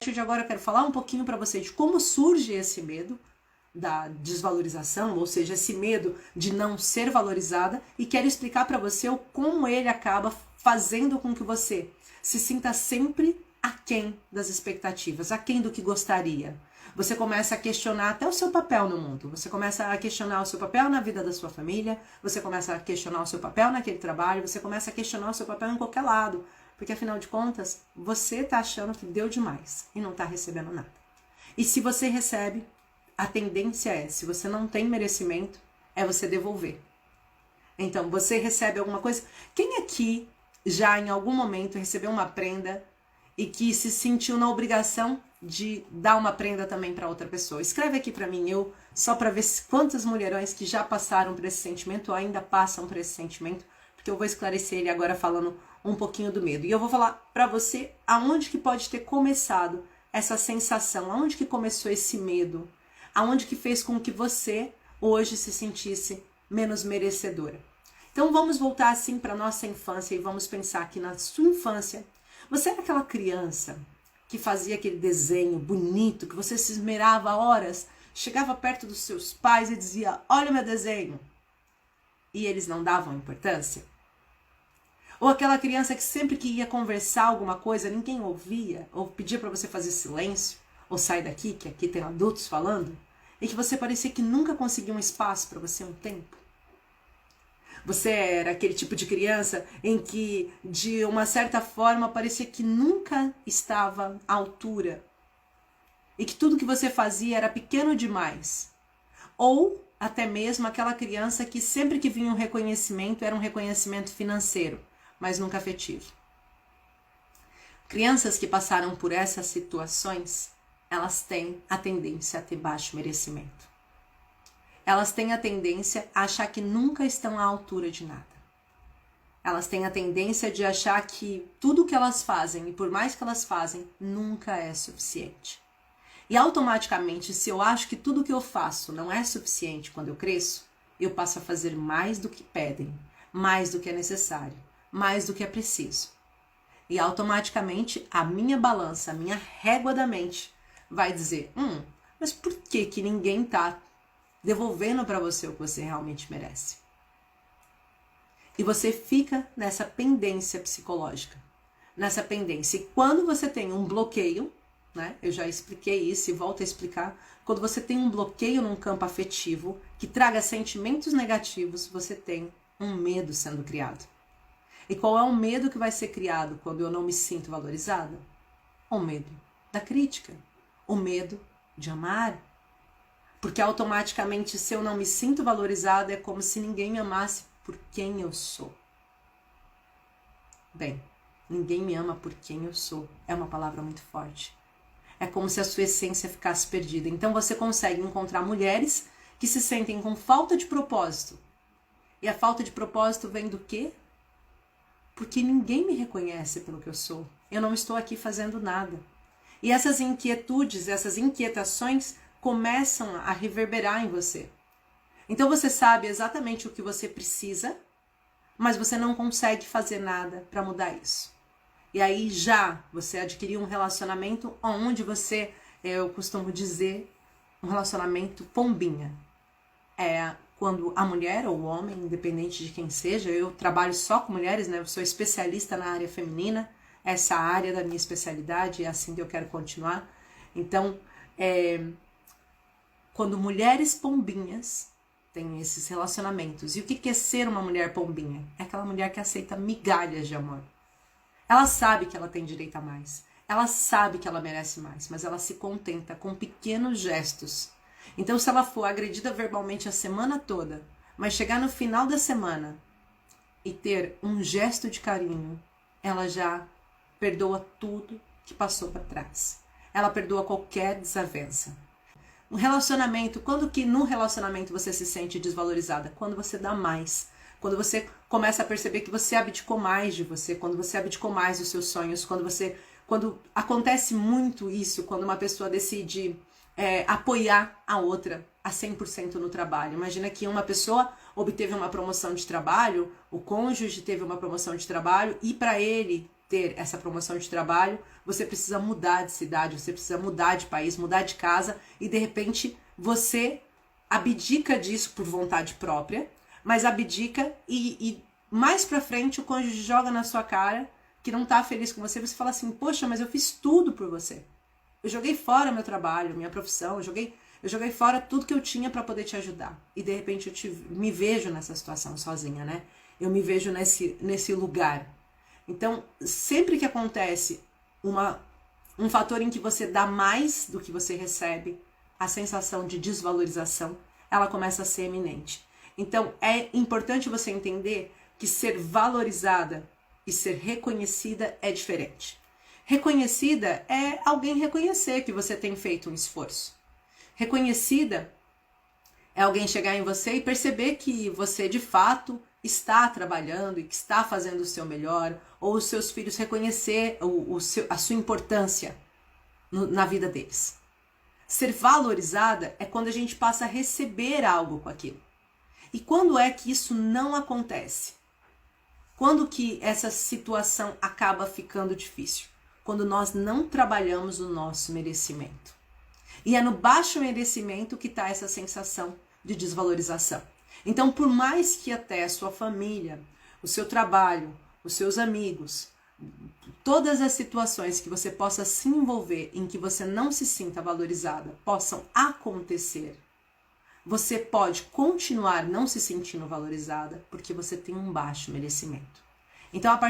De agora eu quero falar um pouquinho para você de como surge esse medo da desvalorização, ou seja, esse medo de não ser valorizada, e quero explicar para você como ele acaba fazendo com que você se sinta sempre aquém das expectativas, aquém do que gostaria. Você começa a questionar até o seu papel no mundo, você começa a questionar o seu papel na vida da sua família, você começa a questionar o seu papel naquele trabalho, você começa a questionar o seu papel em qualquer lado. Porque, afinal de contas, você está achando que deu demais e não está recebendo nada. E se você recebe, a tendência é, se você não tem merecimento, é você devolver. Então, você recebe alguma coisa. Quem aqui já em algum momento recebeu uma prenda e que se sentiu na obrigação de dar uma prenda também para outra pessoa? Escreve aqui para mim, só para ver quantas mulherões que já passaram por esse sentimento ou ainda passam por esse sentimento, porque eu vou esclarecer ele agora falando um pouquinho do medo. E eu vou falar para você aonde que pode ter começado essa sensação, aonde que começou esse medo, aonde que fez com que você hoje se sentisse menos merecedora. Então vamos voltar assim para nossa infância e vamos pensar que na sua infância, você era aquela criança que fazia aquele desenho bonito, que você se esmerava horas, chegava perto dos seus pais e dizia, olha o meu desenho, e eles não davam importância? Ou aquela criança que sempre que ia conversar alguma coisa, ninguém ouvia, ou pedia para você fazer silêncio, ou sai daqui, que aqui tem adultos falando, e que você parecia que nunca conseguia um espaço para você um tempo? Você era aquele tipo de criança em que, de uma certa forma, parecia que nunca estava à altura, e que tudo que você fazia era pequeno demais. Ou até mesmo aquela criança que sempre que vinha um reconhecimento, era um reconhecimento financeiro, mas nunca afetivo. Crianças que passaram por essas situações, elas têm a tendência a ter baixo merecimento. Elas têm a tendência a achar que nunca estão à altura de nada. Elas têm a tendência de achar que tudo que elas fazem, e por mais que elas fazem, nunca é suficiente. E automaticamente, se eu acho que tudo que eu faço não é suficiente quando eu cresço, eu passo a fazer mais do que pedem, mais do que é necessário, mais do que é preciso. E automaticamente a minha balança, a minha régua da mente vai dizer, mas por que que ninguém está devolvendo para você o que você realmente merece? E você fica nessa pendência psicológica, nessa pendência. E quando você tem um bloqueio, né? Eu já expliquei isso e volto a explicar. Quando você tem um bloqueio num campo afetivo que traga sentimentos negativos, você tem um medo sendo criado. E qual é o medo que vai ser criado quando eu não me sinto valorizada? O medo da crítica, o medo de amar. Porque automaticamente, se eu não me sinto valorizada, é como se ninguém me amasse por quem eu sou. Bem, ninguém me ama por quem eu sou. É uma palavra muito forte. É como se a sua essência ficasse perdida. Então você consegue encontrar mulheres que se sentem com falta de propósito. E a falta de propósito vem do quê? Porque ninguém me reconhece pelo que eu sou. Eu não estou aqui fazendo nada. E essas inquietudes, essas inquietações começam a reverberar em você. Então você sabe exatamente o que você precisa, mas você não consegue fazer nada para mudar isso. E aí já você adquiriu um relacionamento onde você, eu costumo dizer, um relacionamento pombinha. É quando a mulher ou o homem, independente de quem seja, eu trabalho só com mulheres, né? Eu sou especialista na área feminina, essa área da minha especialidade, é assim que eu quero continuar. Então, quando mulheres pombinhas têm esses relacionamentos. E o que é ser uma mulher pombinha? É aquela mulher que aceita migalhas de amor. Ela sabe que ela tem direito a mais. Ela sabe que ela merece mais, mas ela se contenta com pequenos gestos. Então, se ela for agredida verbalmente a semana toda, mas chegar no final da semana e ter um gesto de carinho, ela já perdoa tudo que passou para trás. Ela perdoa qualquer desavença. Um relacionamento, quando que no relacionamento você se sente desvalorizada? Quando você dá mais. Quando você começa a perceber que você abdicou mais de você, quando você abdicou mais dos seus sonhos, quando acontece muito isso, quando uma pessoa decide apoiar a outra a 100% no trabalho. Imagina que uma pessoa obteve uma promoção de trabalho, o cônjuge teve uma promoção de trabalho e para ele ter essa promoção de trabalho, você precisa mudar de cidade, você precisa mudar de país, mudar de casa, e de repente você abdica disso por vontade própria, mas abdica e mais pra frente o cônjuge joga na sua cara que não tá feliz com você, você fala assim, poxa, mas eu fiz tudo por você. Eu joguei fora meu trabalho, minha profissão, eu joguei fora tudo que eu tinha para poder te ajudar. E de repente me vejo nessa situação sozinha, né? Eu me vejo nesse lugar. Então, sempre que acontece um fator em que você dá mais do que você recebe, a sensação de desvalorização, ela começa a ser eminente. Então, é importante você entender que ser valorizada e ser reconhecida é diferente. Reconhecida é alguém reconhecer que você tem feito um esforço. Reconhecida é alguém chegar em você e perceber que você de fato está trabalhando e que está fazendo o seu melhor, ou os seus filhos reconhecer a sua importância na vida deles. Ser valorizada é quando a gente passa a receber algo com aquilo. E quando é que isso não acontece? Quando que essa situação acaba ficando difícil? Quando nós não trabalhamos o nosso merecimento. E é no baixo merecimento que está essa sensação de desvalorização. Então, por mais que até a sua família, o seu trabalho, os seus amigos, todas as situações que você possa se envolver em que você não se sinta valorizada possam acontecer, você pode continuar não se sentindo valorizada porque você tem um baixo merecimento. Então, a partir